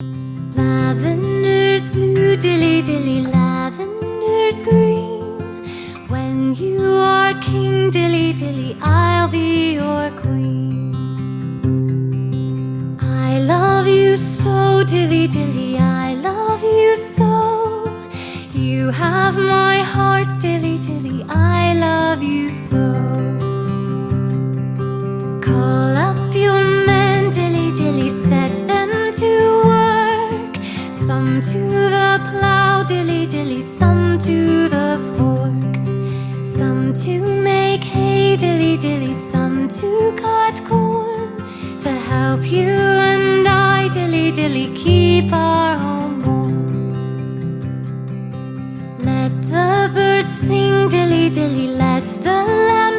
Lavender's blue, dilly dilly, lavender's green. When you are king, dilly dilly, I'll be your queen. I love you so, dilly dilly, I love you so. You have my heart, dilly dilly, I love you so. Call up your men, dilly dilly, set them to work. Some to the plow, dilly dilly, some to the fork. Some to make hay, dilly dilly, some to cut corn. To help you and I, dilly dilly, keep our home warm. Let the birds sing, dilly dilly, let the lamb